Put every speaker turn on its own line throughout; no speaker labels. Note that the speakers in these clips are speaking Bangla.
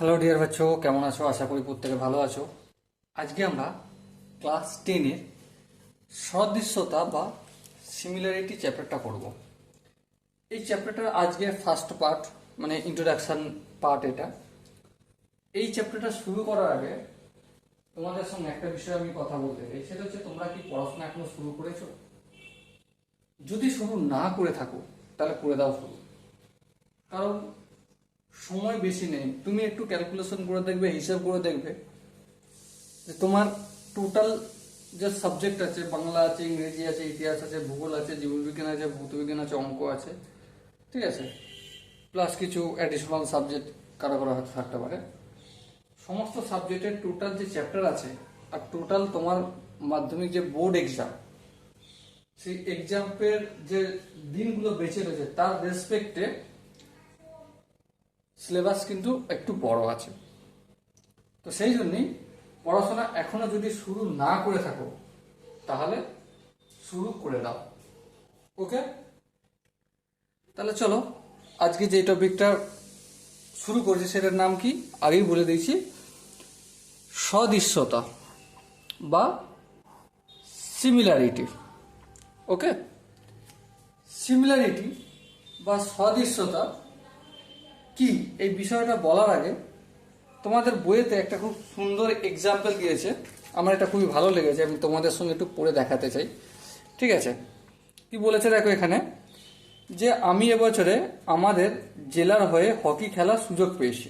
হ্যালো ডিয়ার বাচ্চো, কেমন আছো? আশা করি প্রত্যেকে ভালো আছো। আজকে আমরা ক্লাস 10-এর সদৃশ্যতা বা সিমিলারিটি চ্যাপ্টারটা করব। এই চ্যাপ্টারটার আজকে ফার্স্ট পার্ট, মানে ইন্ট্রোডাকশন পার্ট এটা। এই চ্যাপ্টারটা শুরু করার আগে তোমাদের সঙ্গে একটা বিষয়ে আমি কথা বলতে চাই, সেটা হচ্ছে তোমরা কি পড়াশোনা এখনো শুরু করেছো? যদি শুরু না করে থাকো তাহলে করে দাও শুরু। কারণ সময় বেশি নেই। তুমি একটু ক্যালকুলেশন করে দেখবে, হিসাব করে দেখবে যে তোমার টোটাল যে সাবজেক্ট আছে, বাংলা আছে, ইংরেজি আছে, ইতিহাস আছে, ভূগোল আছে, জীববিজ্ঞান আছে, ভৌতবিজ্ঞান আছে, অঙ্ক আছে, ঠিক আছে, প্লাস কিছু অ্যাডিশনাল সাবজেক্ট কারো কারো হাতে থাকতে পারে। সমস্ত সাবজেক্টের টোটাল যে চ্যাপ্টার আছে আর টোটাল তোমার মাধ্যমিক যে বোর্ড এক্সাম, সেই এক্সামের যে দিনগুলো বেঁচে রয়েছে তার রেসপেক্টে সিলেবাস কিন্তু একটু বড় আছে। তো সেই জন্যই পড়াশোনা এখনো যদি শুরু না করে থাকো তাহলে শুরু করে দাও। ওকে, তাহলে চলো আজকে যে টপিকটা শুরু করছি সেটার নাম কি আগেই বলে দিয়েছি, সদৃশ্যতা বা সিমিলারিটি। ওকে, সিমিলারিটি বা সদৃশ্যতা কি এই বিষয়টা বলার আগে তোমাদের বইয়েতে একটা খুব সুন্দর এক্সাম্পল দিয়েছে, আমার এটা খুবই ভালো লেগেছে, আমি তোমাদের সঙ্গে একটু পড়ে দেখাতে চাই। ঠিক আছে, কি বলেছে দেখো এখানে, যে আমি এবছরে আমাদের জেলার হয়ে হকি খেলার সুযোগ পেয়েছি,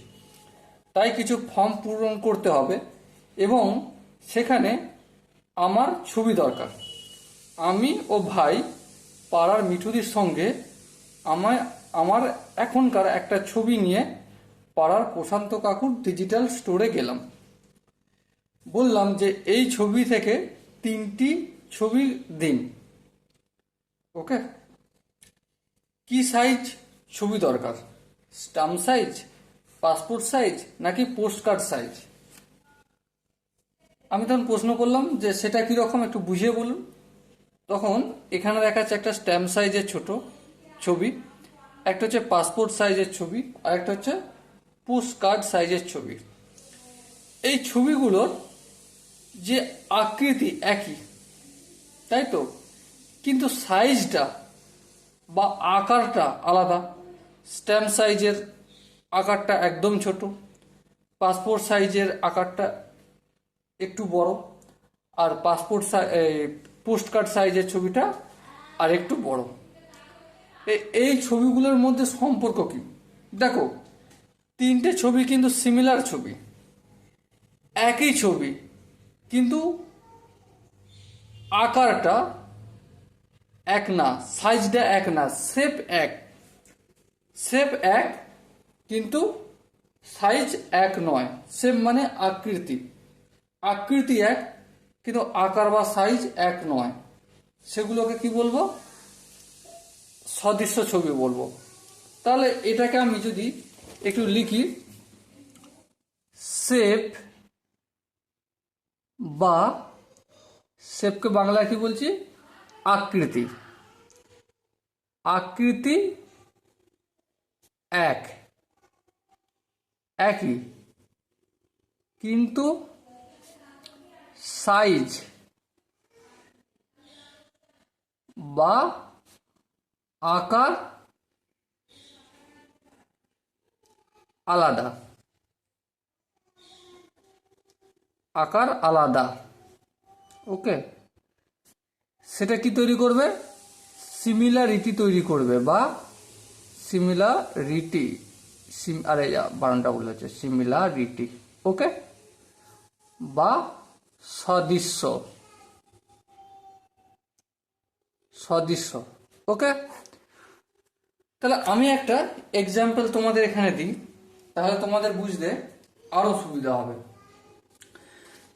তাই কিছু ফর্ম পূরণ করতে হবে এবং সেখানে আমার ছবি দরকার। আমি ও ভাই পাড়ার মিঠুদির সঙ্গে আমায় আমার এখনকার একটা ছবি নিয়ে পাড়ার প্রশান্ত কাকুর ডিজিটাল স্টোরে গেলাম। বললাম যে এই ছবি থেকে 3টি ছবি দিন। ওকে, কি সাইজ ছবি দরকার? স্টাম্প সাইজ, পাসপোর্ট সাইজ নাকি পোস্ট কার্ড সাইজ? আমি তখন প্রশ্ন করলাম যে সেটা কীরকম একটু বুঝিয়ে বলুন। তখন এখানে দেখাচ্ছে একটা স্ট্যাম্প সাইজের ছোট ছবি, একটা হচ্ছে পাসপোর্ট সাইজের ছবি, আর একটা হচ্ছে পোস্ট কার্ড সাইজের ছবি। এই ছবিগুলোর যে আকৃতি একই, তাই তো, কিন্তু সাইজটা বা আকারটা আলাদা। স্ট্যাম্প সাইজের আকারটা একদম ছোট, পাসপোর্ট সাইজের আকারটা একটু বড়, আর পোস্ট কার্ড সাইজের ছবিটা আর একটু বড়। এই ছবিগুলোর মধ্যে সম্পর্ক কি? দেখো, 3টে ছবি কিন্তু সিমিলার ছবি, একই ছবি, কিন্তু আকারটা এক না, সাইজটা এক না, শেপ এক কিন্তু সাইজ এক নয়। শেপ মানে আকৃতি এক কিন্তু আকার বা সাইজ এক নয়। সেগুলোকে কি বলবো? সদৃশ্য ছবি বলবো। তাহলে এটাকে আমি যদি একটু লিখি, শেপ বা শেপকে বাংলায় কি বলছি? আকৃতি। আকৃতি একই কিন্তু সাইজ বা আকার আলাদা। ওকে, সেটা কি তৈরি করবে? সিমিলারিটি তৈরি করবে বা সিমিলারিটি, আরে বানানটা ভুল হচ্ছে, সিমিলারিটি। ওকে, বা সদৃশ্য। ওকে, তাহলে আমি একটা এক্সাম্পল তোমাদের এখানে দিই, তাহলে তোমাদের বুঝতে আরো সুবিধা হবে।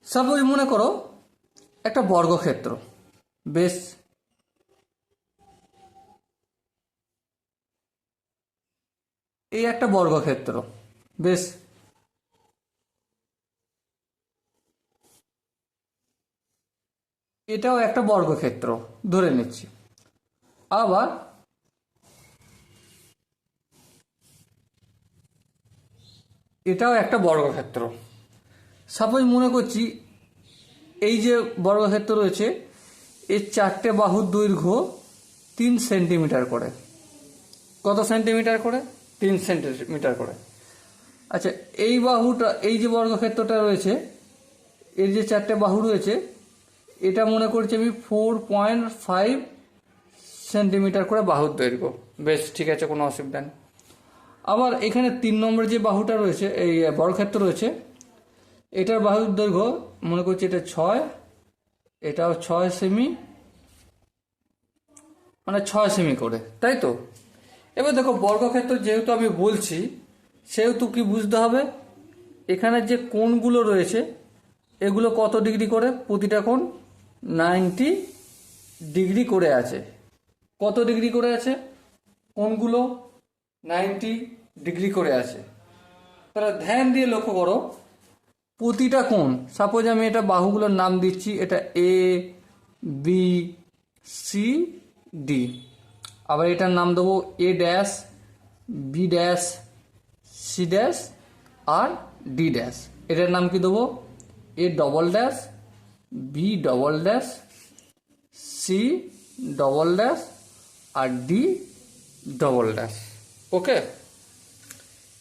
সাপোজ মনে করো একটা বর্গক্ষেত্র, বেশ এই একটা বর্গক্ষেত্র, বেশ এটাও একটা বর্গক্ষেত্র ধরে নিচ্ছি। আবার এটাও একটা বর্গক্ষেত্র। সাপোজ মনে করছি এই যে বর্গক্ষেত্র রয়েছে এর 4টে বাহুর দৈর্ঘ্য 3 সেন্টিমিটার করে। কত সেন্টিমিটার করে? 3 সেন্টিমিটার করে। আচ্ছা, এই বাহুটা, এই যে বর্গক্ষেত্রটা রয়েছে এর যে 4টে বাহু রয়েছে এটা মনে করছি আমি 4.5 সেন্টিমিটার করে বাহুর দৈর্ঘ্য। বেশ, ঠিক আছে, কোনো অসুবিধা নেই। আবার এখানে 3 নম্বর যে বাহুটা রয়েছে, এই বর্গক্ষেত্র রয়েছে, এটার বাহুর দৈর্ঘ্য মনে করছি এটা 6, এটাও 6 সেমি, মানে 6 সেমি করে, তাই তো? এবার দেখো, বর্গক্ষেত্র যেহেতু আমি বলছি সেহেতু কি বুঝতে হবে, এখানে যে কোণগুলো রয়েছে এগুলো কত ডিগ্রি করে? প্রতিটা কোণ 90 ডিগ্রি করে আছে। কত ডিগ্রি করে আছে? কোণগুলো 90 ডিগ্রি করে আছে। তাহলে ধ্যান দিয়ে লক্ষ্য করো, প্রতিটা কোণ, সাপোজ আমি এটা বাহুগুলোর নাম দিচ্ছি, এটা এ, বি, সি, ডি। আবার এটার নাম দেবো A dash, B dash, C dash আর ডি ড্যাশ। এটার নাম কি দেবো? A double dash, B double dash, C double dash আর ডি ডবল ড্যাশ। ওকে,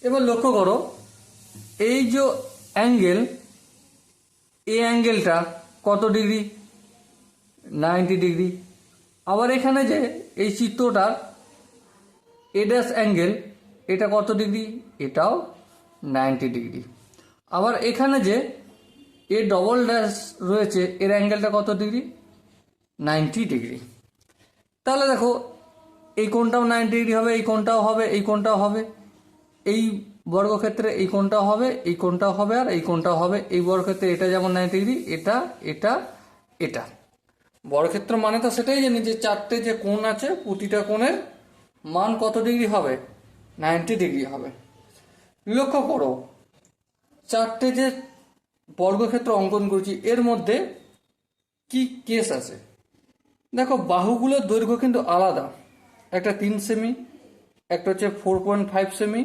এবার লক্ষ্য করো, এই যে অ্যাঙ্গেল, এই অ্যাঙ্গেলটা কত ডিগ্রি? 90 ডিগ্রি। আবার এখানে যে এই চিত্রটা এ ড্যাশ অ্যাঙ্গেল, এটা কত ডিগ্রি? এটাও 90 ডিগ্রি। আবার এখানে যে এ ডবল ড্যাশ রয়েছে এর অ্যাঙ্গেলটা কত ডিগ্রি? 90 ডিগ্রি। তাহলে দেখো, এই কোণটাও 90 ডিগ্রি হবে, এই কোণটাও হবে, এই কোণটাও হবে, এই বর্গক্ষেত্রে এই কোণটাও হবে, এই কোণটাও হবে আর এই কোণটাও হবে। এই বর্গক্ষেত্রে এটা যেমন 90 ডিগ্রি, এটা এটা এটা। বর্গক্ষেত্র মানে তো সেটাই জানি যে 4টে যে কোণ আছে প্রতিটা কোণের মান কত ডিগ্রি হবে? 90 ডিগ্রি হবে। লক্ষ্য করো, 4টে যে বর্গক্ষেত্র অঙ্কন করছি এর মধ্যে কি কেস আছে। দেখো, বাহুগুলোর দৈর্ঘ্য কিন্তু আলাদা। একটা 3 সেমি, একটা হচ্ছে 4.5 সেমি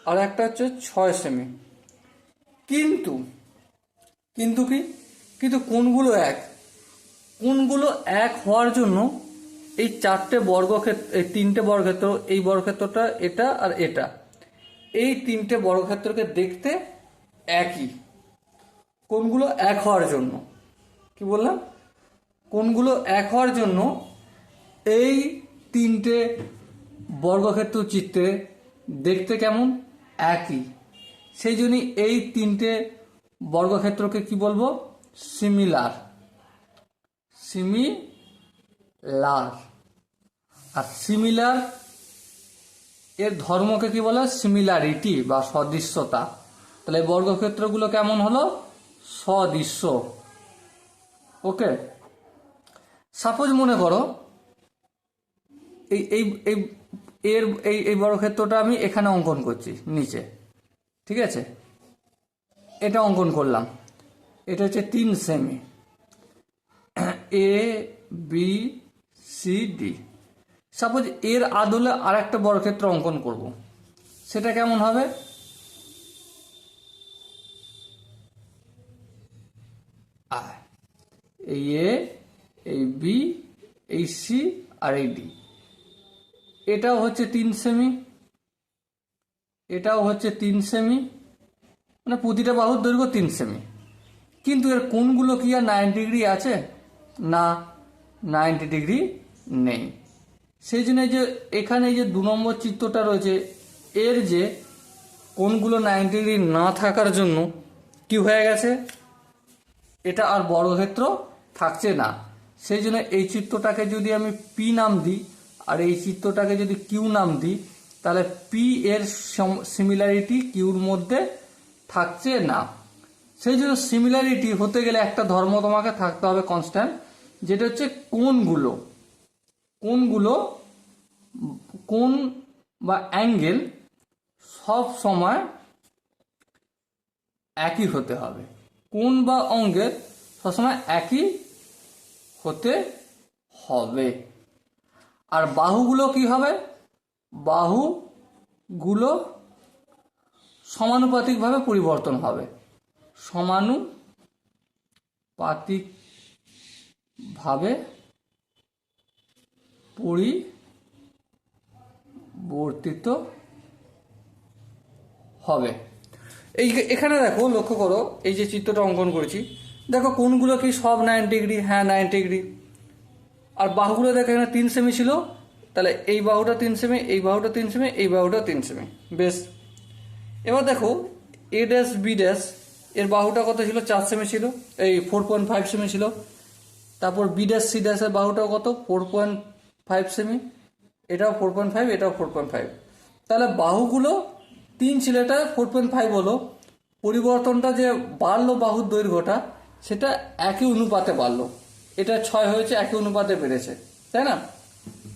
আর একটা হচ্ছে 6 সেমি। কিন্তু কিন্তু কি কিন্তু কোণগুলো এক। কোণগুলো এক হওয়ার জন্য এই 4টে বর্গক্ষেত্র, এই 3টে বর্গক্ষেত্র, এই বর্গক্ষেত্রটা, এটা আর এটা, এই 3টে বর্গক্ষেত্রকে দেখতে একই। কোণগুলো এক হওয়ার জন্য, কি বললাম? কোণগুলো এক হওয়ার জন্য এই 3টে বর্গক্ষেত্র চিত্রে দেখতে কেমন? একই। সেই জন্যই এই 3টে বর্গক্ষেত্রকে কি বলবো? সিমিলার। সিমিলার। আর সিমিলার এর ধর্মকে কি বলে? সিমিলারিটি বা সদৃশ্যতা। তাহলে এই বর্গক্ষেত্রগুলো কেমন হলো? সদৃশ্য। ওকে, সাপোজ মনে করো এই এই এই এর এই এই বর্গক্ষেত্রটা আমি এখানে অঙ্কন করছি নিচে, ঠিক আছে? এটা অঙ্কন করলাম, এটা হচ্ছে 3 সেমি, এ বি সি ডি। সাপোজ এর আদলে আর একটা বর্গক্ষেত্র অঙ্কন করব, সেটা কেমন হবে? এই এ, এই বি, এই সি আর এই ডি। এটাও হচ্ছে 3 সেমি, এটাও হচ্ছে 3 সেমি, মানে প্রতিটা বাহুর দৈর্ঘ্য 3 সেমি। কিন্তু এর কোণগুলো কি আর 90 ডিগ্রি আছে? না, 90 ডিগ্রি নেই। সেই জন্য যে এখানে যে 2 নম্বর চিত্রটা রয়েছে এর যে কোণগুলো 90 ডিগ্রি না থাকার জন্য কি হয়ে গেছে? এটা আর বর্গক্ষেত্র থাকছে না। সেই জন্য এই চিত্রটাকে যদি আমি পি নাম দিই আর এই চিত্রটাকে যদি কিউ নাম দিই, তাহলে পি এর সিমিলারিটি কিউর মধ্যে থাকছে না। সেই জন্য সিমিলারিটি হতে গেলে একটা ধর্ম তোমাকে থাকতে হবে কনস্ট্যান্ট, যেটা হচ্ছে কোণগুলো। কোণ বা অ্যাঙ্গেল সব সময় একই হতে হবে। কোণ বা অঙ্গেল সবসময় একই হতে হবে। আর বাহুগুলো কি হবে? বাহুগুলো সমানুপাতিকভাবে পরিবর্তন হবে, সমানুপাতিকভাবে পরিবর্তিত হবে। এখানে দেখো, লক্ষ্য করো, এই যে চিত্রটা অঙ্কন করেছি, দেখো কোনগুলো কি সব 90 ডিগ্রি, হ্যাঁ 90 ডিগ্রি। আর বাহুগুলো দেখো, এখানে 3 সেমি ছিল, তাহলে এই বাহুটা 3 সেমি, এই বাহুটা 3 সেমি, এই বাহুটা 3 সেমি। বেশ, এবার দেখো এ ড্যাশ বি ড্যাশ এর বাহুটা কত ছিল, 4 সেমি ছিল, এই 4.5 সেমি ছিল। তারপর বি ড্যাশ সি ড্যাশের বাহুটাও কত, 4.5 সেমি, এটাও 4.5, এটাও 4.5। তাহলে বাহুগুলো 3 ছিল, এটা 4.5 হলো। পরিবর্তনটা যে বাড়লো বাহুর দৈর্ঘ্যটা, সেটা একই অনুপাতে বাড়লো। এটা 6 হয়েছে, একই অনুপাতে বেড়েছে, তাই না?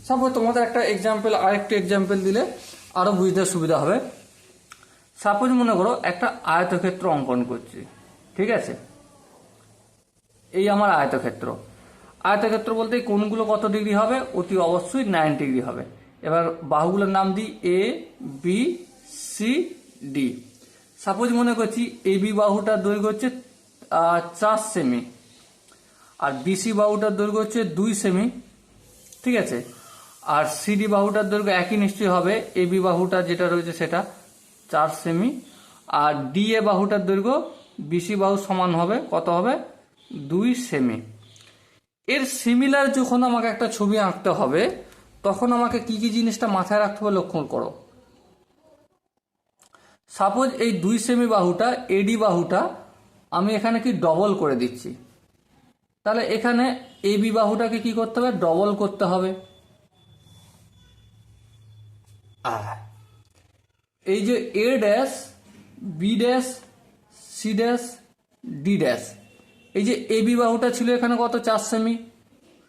সাপোজ তোমাদের একটা এক্সাম্পল, আরেকটা এক্সাম্পল দিলে আরো বুঝতে সুবিধা হবে। সাপোজ মনে করো একটা আয়তক্ষেত্র অঙ্কন করছি, ঠিক আছে? এই আমার আয়তক্ষেত্র। আয়তক্ষেত্র বলতে কোণগুলো কত ডিগ্রি হবে, অতি অবশ্যই 90 ডিগ্রি হবে। এবার বাহুগুলোর নাম দিই এ বি সি ডি। সাপোজ মনে করছি এ বি বাহুটার দৈর্ঘ্য হচ্ছে 4 সেমি, আর বিসি বাহুটার দৈর্ঘ্য হচ্ছে 2 সেমি, ঠিক আছে? আর সিডি বাহুটার দৈর্ঘ্য একই নিশ্চয়ই হবে, এ বি বাহুটা যেটা রয়েছে সেটা 4 সেমি, আর ডি এ বাহুটার দৈর্ঘ্য বিসি বাহু সমান হবে, কত হবে, 2 সেমি। এর সিমিলার যখন আমাকে একটা ছবি আঁকতে হবে, তখন আমাকে কি কি জিনিসটা মাথায় রাখতে হবে লক্ষ্য করো। সাপোজ এই 2 সেমি বাহুটা, এডি বাহুটা আমি এখানে কি ডবল করে দিচ্ছি, তাহলে এখানে এবি বাহুটাকে কি করতে হবে, ডবল করতে হবে। আর এই যে A dash B dash C dash D dash, এই যে এবি বাহুটা ছিল এখানে কত, 4 সেমি।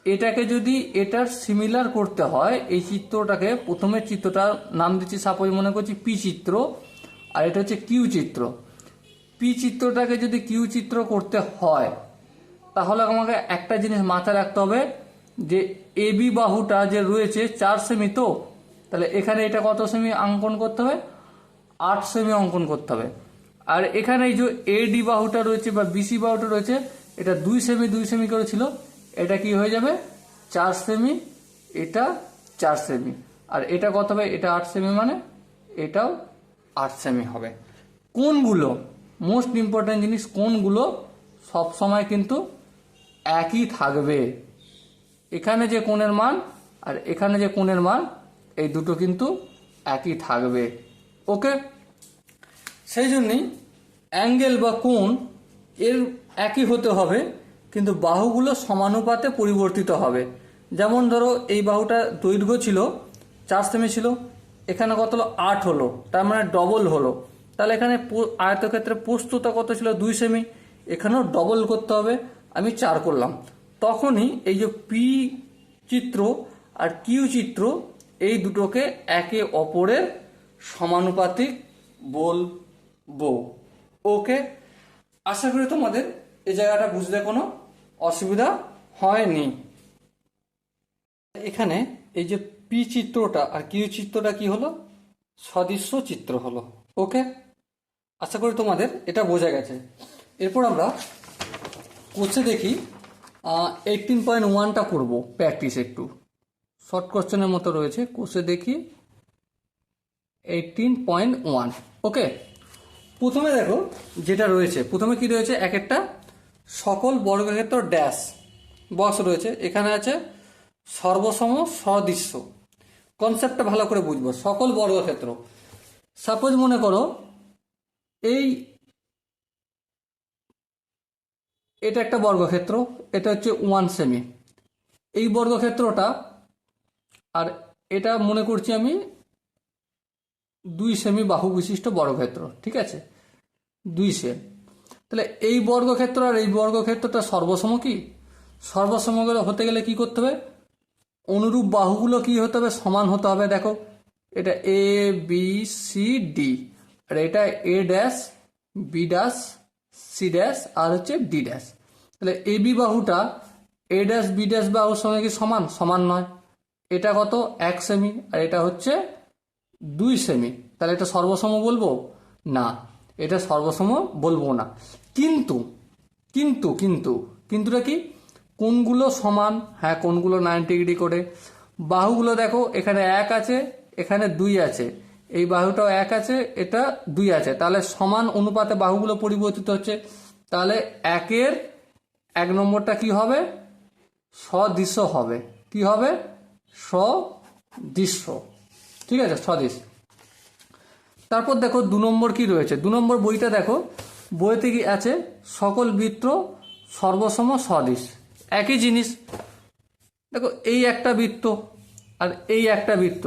এটাকে যদি এটার সিমিলার করতে হয়, এই চিত্রটাকে, প্রথমের চিত্রটার নাম দিচ্ছি সাপোজ মনে করছি পি চিত্র, আর এটা হচ্ছে কিউ চিত্র। পি চিত্রটাকে যদি কিউ চিত্র করতে হয়, তাহলে আমাকে একটা জিনিস মাথায় রাখতে হবে, যে এবি বাহুটা যে রয়েছে 4 সেমি, তো তাহলে এখানে এটা কত সেমি অঙ্কন করতে হবে, 8 সেমি অঙ্কন করতে হবে। আর এখানে এই যে এডি বাহুটা রয়েছে বা বিসি বাহুটা রয়েছে, এটা 2 সেমি 2 সেমি করে ছিল, এটা কি হয়ে যাবে 4 সেমি, এটা 4 সেমি, আর এটা কত হবে, এটা 8 সেমি, মানে এটাও 8 সেমি হবে। কোণগুলো মোস্ট ইম্পর্টেন্ট জিনিস, কোণগুলো সব সময় কিন্তু একই থাকবে। এখানে যে কোণের মান আর এখানে যে কোণের মান, এই দুটো কিন্তু একই থাকবে। ওকে, সেই জন্যই অ্যাঙ্গেল বা কোণ এর একই হতে হবে, কিন্তু বাহুগুলো সমানুপাতে পরিবর্তিত হবে। যেমন ধরো এই বাহুটা দৈর্ঘ্য ছিল 4 সেমি ছিল, এখানে কত হলো, 8 হলো, তার মানে ডবল হলো। তাহলে এখানে আয়তক্ষেত্রে প্রস্থতা কত ছিল, 2 সেমি, এখানেও ডবল করতে হবে, আমি 4 করলাম। তখনই এই যে পি চিত্র আর কিউ চিত্র, এই দুটোকে একে অপরের সমানুপাতিক বলবো। ওকে, আশা করি তোমাদের এই জায়গাটা বুঝতে কোনো অসুবিধা হয়নি। এখানে এই যে পি চিত্রটা আর কিউ চিত্রটা কি হলো, সদৃশ্য চিত্র হলো। ওকে, আশা করি তোমাদের এটা বোঝা গেছে। এরপর আমরা কোর্সে দেখি 18.1টা করবো, প্র্যাকটিস একটু শর্ট কোশ্চেনের মতো রয়েছে, কোর্সে দেখি 18.1। ওকে, প্রথমে দেখো যেটা রয়েছে, প্রথমে কি রয়েছে, এক একটা সকল বর্গক্ষেত্র ড্যাশ বক্স রয়েছে, এখানে আছে সর্বসম সদৃশ্য। কনসেপ্টটা ভালো করে বুঝবো, সকল বর্গক্ষেত্র। সাপোজ মনে করো এটা একটা বর্গক্ষেত্র, এটা হচ্ছে 1 সেমি, এই বর্গক্ষেত্রটা, আর এটা মনে করছি আমি 2 সেমি বাহু বিশিষ্ট বর্গক্ষেত্র, ঠিক আছে, 2 সেমি। তাহলে এই বর্গক্ষেত্র আর এই বর্গক্ষেত্রটা সর্বসম কি, সর্বসম হতে গেলে কি করতে হবে, অনুরূপ বাহুগুলো কি হতে হবে, সমান হতে হবে। দেখো এটা এ বি সি ডি, আর এটা A dash B dash C dash আর হচ্ছে ডি ড্যাশ। তাহলে এ বি বাহুটা এ ড্যাশ বি ড্যাশ বাহুর সঙ্গে কি সমান, সমান নয়। এটা কত, 1 সেমি, আর এটা হচ্ছে 2 সেমি, তাহলে এটা সর্বসম বলবো, না, এটা সর্বসম বলবো না। কিন্তু কিন্তু কিন্তু কিন্তুটা কি, কোণগুলো সমান, হ্যাঁ কোণগুলো 90 ডিগ্রি করে। বাহুগুলো দেখো, এখানে 1 আছে, এখানে 2 আছে, এই বাহুটাও 1 আছে, এটা 2 আছে, তাহলে সমান অনুপাতে বাহুগুলো পরিবর্তিত হচ্ছে। তাহলে 1-এর 1 নম্বরটা কি হবে, সদৃশ হবে। কি হবে, সদৃশ্য। ঠিক আছে, সদৃশ। তারপর দেখো 2 নম্বর কি রয়েছে, 2 নম্বর বইটা দেখো, বইতে কি আছে, সকল বৃত্ত সর্বসম সদৃশ। একই জিনিস। দেখো এই একটা বৃত্ত আর এই একটা বৃত্ত,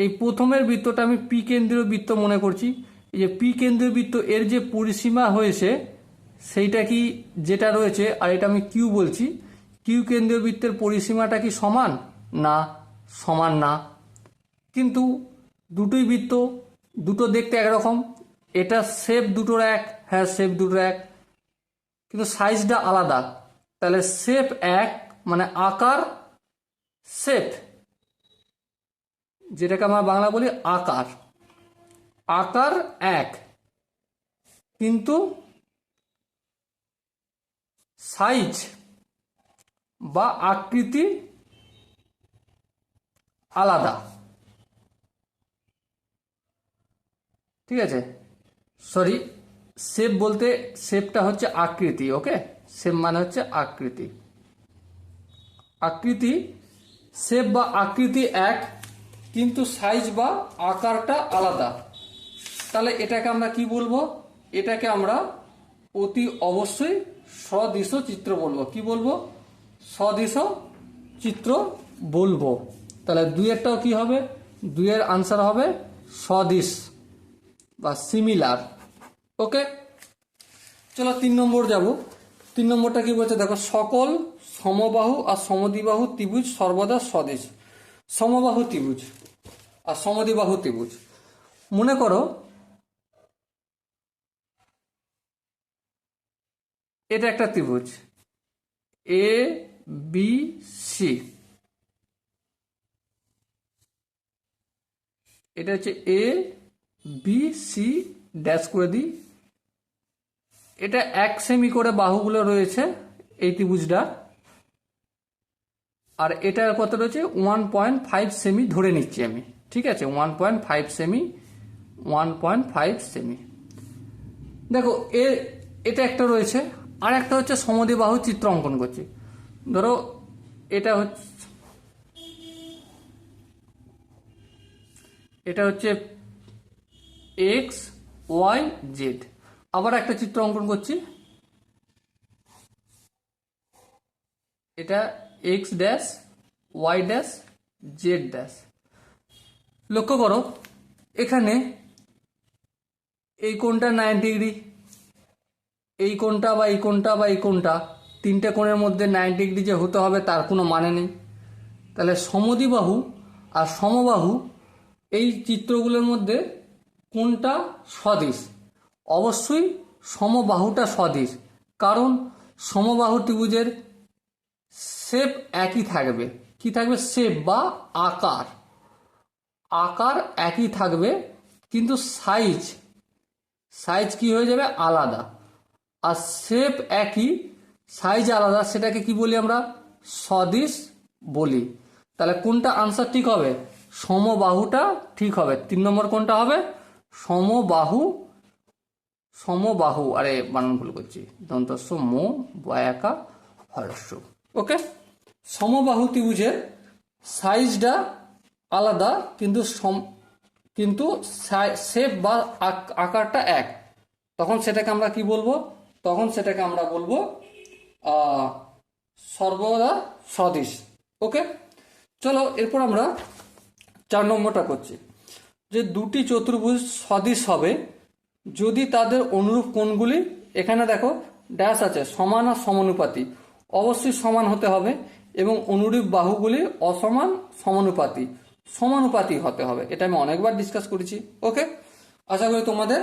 এই প্রথমের বৃত্তটা আমি পি কেন্দ্রীয় বৃত্ত মনে করছি। এই যে পি কেন্দ্রীয় বৃত্ত, এর যে পরিসীমা হয়েছে সেইটা কি যেটা রয়েছে, আর এটা আমি কিউ বলছি, কিউ কেন্দ্রীয় বৃত্তের পরিসীমাটা কি সমান? না, সমান না। কিন্তু দুটোই বৃত্ত, দুটো দেখতে একরকম, এটা শেপ দুটোর এক, হ্যাঁ শেপ দুটোর এক, কিন্তু সাইজটা আলাদা। তাহলে শেপ এক মানে আকার, শেপ যেটাকে আমরা বাংলা বলি আকার, আকার এক, কিন্তু সাইজ বা আকৃতি আলাদা। ঠিক আছে, সরি, শেপ বলতে শেপটা হচ্ছে আকৃতি। ওকে, শেপ মানে হচ্ছে আকৃতি, আকৃতি, শেপ বা আকৃতি এক, কিন্তু সাইজ বা আকারটা আলাদা। তাহলে এটাকে আমরা কি বলবো, এটাকে আমরা অতি অবশ্যই সদৃশ চিত্র বলবো। কি বলবো, সদৃশ চিত্র বলবো। তাহলে 2-এরটাও কি হবে, 2-এর আনসার হবে সদৃশ বা সিমিলার। ওকে, চলো 3 নম্বর যাব। 3 নম্বরটা কি বলছে দেখো, সকল সমবাহু আর সমদ্বিবাহু ত্রিভুজ সর্বদা সদৃশ। সমবাহু ত্রিভুজ আর সমদ্বিবাহু ত্রিভুজ, মনে করো এটা একটা ত্রিভুজ এ বি সি, এটা হচ্ছে এ বি সি ড্যাশ করে দিই। এটা 1 সেমি করে বাহুগুলো রয়েছে এই ত্রিভুজটা, আর এটার কত রয়েছে 1.5 সেমি ধরে নিচ্ছি আমি। ঠিক আছে, 1.5 সেমি, 1.5 সেমি। দেখো এটা একটা রয়েছে, আর একটা হচ্ছে সমদ্বিবাহু চিত্র অঙ্কন করছি। ধরো এটা হচ্ছে এক্স ওয়াই জেড। আবার একটা চিত্র অঙ্কন করছি, এটা X dash Y dash Z dash. লক্ষ্য করো এখানে এই কোণটা 90 ডিগ্রি, এই কোণটা বা এই কোণটা বা এই কোণটা, তিনটে কোণের মধ্যে 90 ডিগ্রি যে হতে হবে তার কোনো মানে নেই। তাহলে সমদ্বিবাহু আর সমবাহু এই চিত্রগুলোর মধ্যে কোনটা সদৃশ? অবশ্যই সমবাহুটা সদৃশ, কারণ সমবাহু ত্রিভুজের শেপ একই থাকবে। কি থাকবে, শেপ বা আকার, আকার একই থাকবে, কিন্তু সাইজ কি হয়ে যাবে, আলাদা। আর শেপ একই, সাইজ আলাদা, সেটাকে কি বলি আমরা, সদৃশ বলি। তাহলে কোনটা আনসার ঠিক হবে, সমবাহুটা ঠিক হবে। 3 নম্বর কোনটা হবে, সমবাহু, সমবাহু, আরে বানান ভুল করছি, দন্তস্ব মো বয়াকা হরস্ব। ওকে, সমবাহু ত্রিভুজের সাইজটা আলাদা, কিন্তু শেপ বা আকারটা এক। তখন সেটাকে আমরা কি বলবো, তখন সেটাকে আমরা বলবো সর্বদা সদৃশ। ওকে, চলো এরপর আমরা 4 নম্বরটা করছি, যে দুটি চতুর্ভুজ সদৃশ হবে যদি তাদের অনুরূপ কোণগুলি, এখানে দেখো ড্যাশ আছে, সমান আর সমানুপাতি। অবশ্যই সমান হতে হবে, এবং অনুরূপ বাহুগুলি অসমান সমানুপাতি, সমানুপাতি হতে হবে। এটা আমি অনেকবার ডিসকাস করেছি। ওকে, আশা করি তোমাদের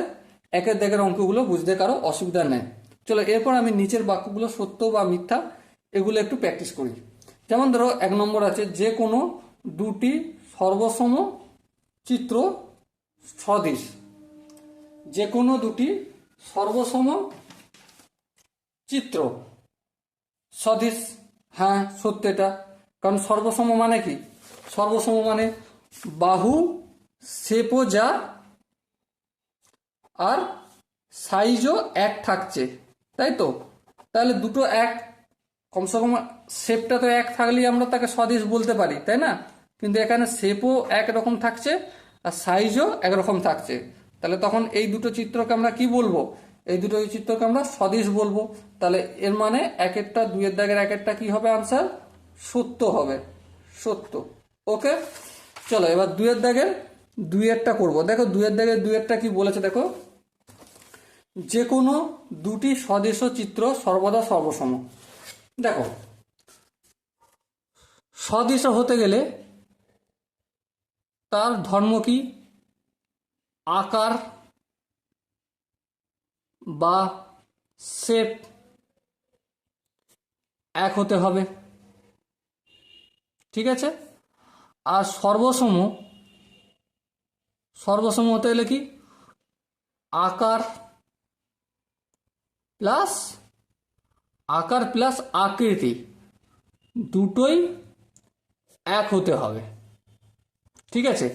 একের দাগের অঙ্কগুলো বুঝতে কারো অসুবিধা নেই। চলো এরপর আমি নিচের বাক্যগুলো সত্য বা মিথ্যা এগুলো একটু প্র্যাকটিস করি। যেমন ধরো 1 নম্বর আছে, যে কোনো দুটি সর্বসম চিত্র সদৃশ। যে কোনো দুটি সর্বসম চিত্র সদিশ। হ্যাঁ সত্য এটা, কারণ সর্বসম মানে কি? সর্বসম মানে বাহু শেপও যা আর সাইজও এক থাকছে, তাই তো? তাহলে দুটো এক, কমসে কম শেপটা তো এক থাকলেই আমরা তাকে সদিশ বলতে পারি, তাই না? কিন্তু এখানে শেপও একরকম থাকছে আর সাইজও একরকম থাকছে, তাহলে তখন এই দুটো চিত্রকে আমরা কি বলবো? এই দুটো চিত্রকে আমরা সদিশ বলবো। তাহলে এর মানে একেরটা, দুইয়ের দাগের একেরটা কি হবে আনসার? সত্য হবে, সত্য। ওকে, চলো এবার দুইয়ের দাগের দুইয়েরটা করবো। দেখো দুইয়ের দাগের দুইয়েরটা কি বলেছে দেখো, যে কোনো দুটি সদৃশ চিত্র সর্বদা সর্বসম। দেখো সদৃশ হতে গেলে তার ধর্ম কি? আকার বা শেপ এক হতে হবে, ঠিক আছে? আর সর্বসম, সর্বসম হতে গেলে কি? আকার প্লাস আকৃতি দুটোই এক হতে হবে, ঠিক আছে?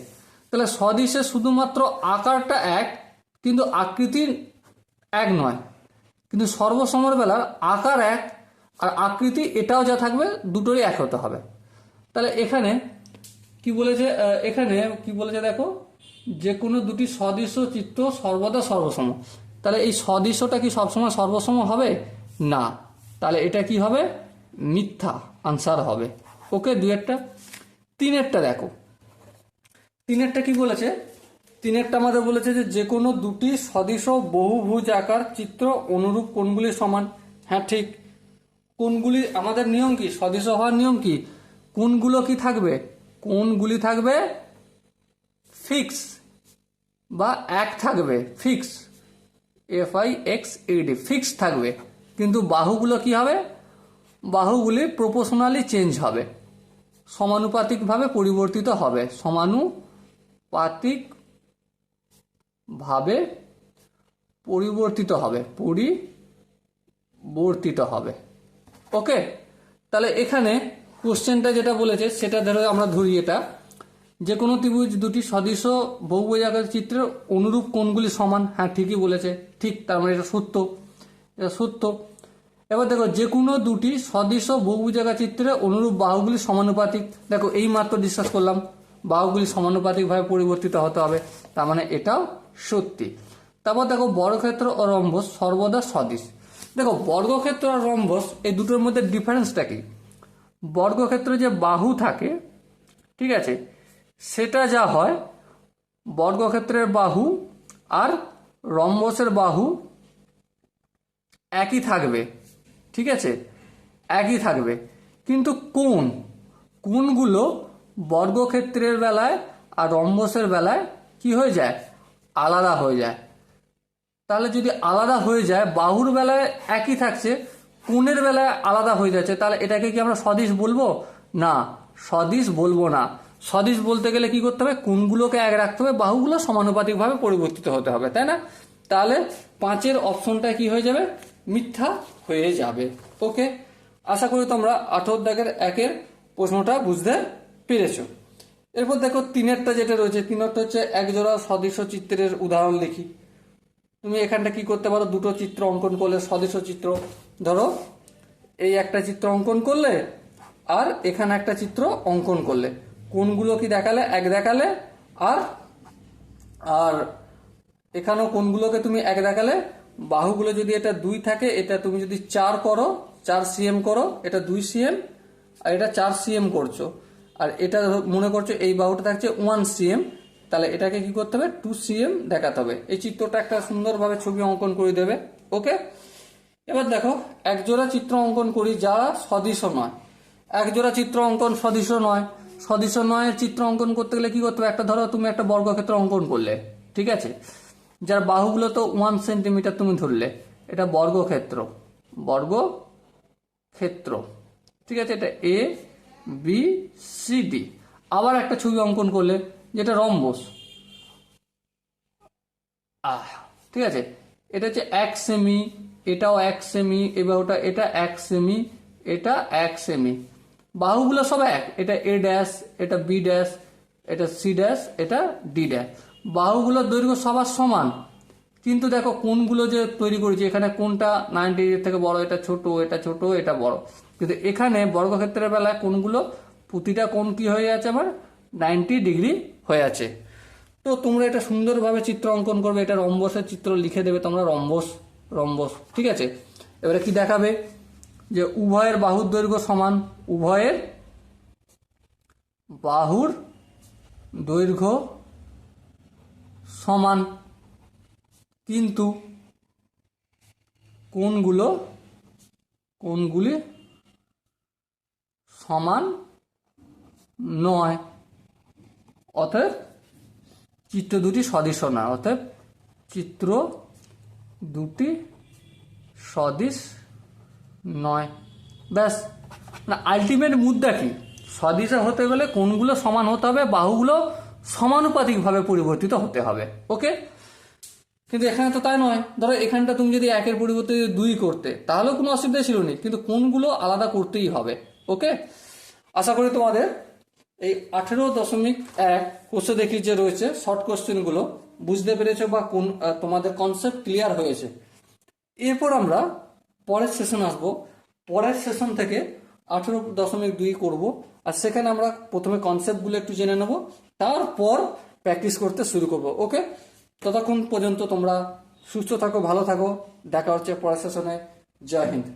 তাহলে সদিশে শুধুমাত্র আকারটা এক, কিন্তু আকৃতি এক নয়। কিন্তু সর্বসমর বেলার আকার এক আর আকৃতি এটাও যা থাকবে দুটোরই এক হতে হবে। তাহলে এখানে কি বলেছে? এখানে কি বলেছে দেখো, যে কোনো দুটি সদৃশ চিত্র সর্বদা সর্বসম। তাহলে এই সদৃশটা কি সবসময় সর্বসম হবে? না, তাহলে এটা কি হবে? মিথ্যা আনসার হবে। ওকে, দুইয়েরটা। তিনেরটা দেখো, তিনেরটা কি বলেছে? তিনেরটা আমাদের বলেছে যে কোনো দুটি সদৃশ বহুভুজ আকার চিত্র অনুরূপ কোণগুলি সমান। হ্যাঁ ঠিক, কোণগুলি আমাদের নিয়ম কি? সদৃশ হওয়ার নিয়ম কি? কোণগুলো কি থাকবে? কোণগুলি থাকবে ফিক্স বা এক থাকবে, ফিক্স, FIXED, ফিক্স থাকবে। কিন্তু বাহুগুলো কি হবে? বাহুগুলি প্রপোর্শনালি চেঞ্জ হবে, সমানুপাতিকভাবে পরিবর্তিত হবে, সমানুপাতিকভাবে পরিবর্তিত হবে। ওকে, তাহলে এখানে কোশ্চেনটা যেটা বলেছে সেটা ধরো আমরা ধরি, এটা যে কোনো ত্রিভুজ দুটি সদৃশ বহুভুজ আকার চিত্রের অনুরূপ কোণগুলি সমান। হ্যাঁ ঠিকই বলেছে, ঠিক, তার মানে এটা সত্য, এটা সত্য। এবার দেখো যে কোনো দুটি সদৃশ বহুভুজ আকার চিত্রের অনুরূপ বাহুগুলি সমানুপাতিক। দেখো এই মাত্র ডিসকাস করলাম, বাহুগুলি সমানুপাতিকভাবে পরিবর্তিত হতে হবে, তার মানে এটাও সত্যি। তারপর দেখো বর্গক্ষেত্র ও রম্বস সর্বদা সদৃশ। দেখো বর্গক্ষেত্র আর রম্বস এই দুটোর মধ্যে ডিফারেন্সটা কি? বর্গক্ষেত্রে যে বাহু থাকে, ঠিক আছে, সেটা যা হয় বর্গক্ষেত্রের বাহু আর রম্বসের বাহু একই থাকবে, ঠিক আছে, একই থাকবে। কিন্তু কোণগুলো বর্গক্ষেত্রের বেলায় আর রম্বসের বেলায় কি হয়ে যায়? আলাদা হয়ে যায়। তাহলে যদি আলাদা হয়ে যায়, বাহুর বেলায় একই থাকছে, কোণের বেলায় আলাদা হয়ে যাচ্ছে, তাহলে এটাকে কি আমরা সদিশ বলবো? না, সদিশ বলবো না। সদিশ বলতে গেলে কি করতে হবে? কোণগুলোকে এক রাখতে হবে, বাহুগুলো সমানুপাতিকভাবে পরিবর্তিত হতে হবে, তাই না? তাহলে 5-এর অপশনটা কি হয়ে যাবে? মিথ্যা হয়ে যাবে। ওকে, আশা করি তোমরা 18 দাগের 1-এর প্রশ্নটা বুঝতে পেরেছো। এরপর দেখো 3-এরটা যেটা রয়েছে, 3-এরটা হচ্ছে এক জোড়া সদৃশ চিত্রের উদাহরণ লিখি। তুমি এখানটা কি করতে পারো? দুটো চিত্র অঙ্কন করলে, সদৃশ চিত্র, ধরো এই একটা চিত্র অঙ্কন করলে আর এখানে একটা চিত্র অঙ্কন করলে, কোনগুলো কি দেখালে? এক দেখালে, আর আর এখানেও কোনগুলোকে তুমি এক দেখালে, বাহুগুলো যদি এটা 2 থাকে, এটা তুমি যদি 4 করো, 4 cm করো, এটা 2 cm আর এটা 4 cm করছো, আর এটা মনে করছো এই বাহুটা থাকছে 1 cm, তাহলে এটাকে কি করতে হবে? 2 cm দেখাতে হবে। এই চিত্রটা একটা সুন্দরভাবে ছবি অঙ্কন করে দেবে। ওকে, এবার দেখো এক জোড়া চিত্র অঙ্কন করি যা সদৃশ নয়। এক জোড়া চিত্র অঙ্কন সদৃশ নয়, সদৃশ নয় চিত্র অঙ্কন করতে গেলে কি করতে হবে? একটা ধরো তুমি একটা বর্গক্ষেত্র অঙ্কন করলে, ঠিক আছে, যার বাহুগুলো তো 1 সেন্টিমিটার তুমি ধরলে, এটা বর্গক্ষেত্র, ঠিক আছে, এটা ABCD। আবার একটা ছবি অঙ্কন করলে যেটা রম্বস, ঠিক আছে, এটা হচ্ছে 1 সেমি, এটাও 1 সেমি, এবার ওটা এটা 1 সেমি, এটা 1 সেমি, বাহুগুলো সব এক, এটা এ ড্যাশ, এটা বি ড্যাশ, এটা সি ড্যাশ, এটা ডি ড্যাশ, বাহুগুলোর দৈর্ঘ্য সবার সমান, কিন্তু দেখো কোণগুলো যে তৈরি করেছি এখানে কোণটা 90 ডিগ্রি থেকে বড়, এটা ছোট, এটা ছোট, এটা বড়, কিন্তু এখানে বর্গক্ষেত্রের বেলায় কোণগুলো প্রতিটা কোণ কি হয়ে আছে আমার 90 ডিগ্রি হয়ে আছে। তো তোমরা এটা সুন্দরভাবে চিত্র অঙ্কন করবে, এটা রম্বসের চিত্র লিখে দেবে তোমরা, রম্বস রম্বস, ঠিক আছে। এবারে কি দেখাবে যে উভয়ের বাহুর দৈর্ঘ্য সমান, উভয়ের বাহুর দৈর্ঘ্য সমান, কিন্তু কোণগুলি সমান নয়, অতএব চিত্র দুটি সদৃশ না, অতএব চিত্র দুটি সদৃশ নয়। ব্যাস, না আলটিমেট মুদ্রা কি, সদৃশ হতে গেলে কোণগুলো সমান হতে হবে, বাহুগুলো সমানুপাতিকভাবে পরিবর্তিত হতে হবে। ওকে, কিন্তু এখানে তো তাই নয়, ধরো এখানটা তুমি যদি 1 এর পরিবর্তে 2 করতে তাহলেও কোনো অসুবিধা ছিল না, কিন্তু কোণগুলো আলাদা করতেই হবে। ওকে, আশা করি তোমাদের এই 18.1 কোর্সে দেখি যে রয়েছে শর্ট কোশ্চেনগুলো বুঝতে পেরেছো বা কোন তোমাদের কনসেপ্ট ক্লিয়ার হয়েছে। এরপর আমরা পরের সেশন আসব, পরের সেশন থেকে 18.2 করব, আর সেখানে আমরা প্রথমে কনসেপ্টগুলো একটু জেনে নেব, তারপর প্র্যাকটিস করতে শুরু করব। ওকে, ততক্ষণ পর্যন্ত তোমরা সুস্থ থাকো, ভালো থাকো, দেখা হচ্ছে পরের সেশনে। জয় হিন্দ।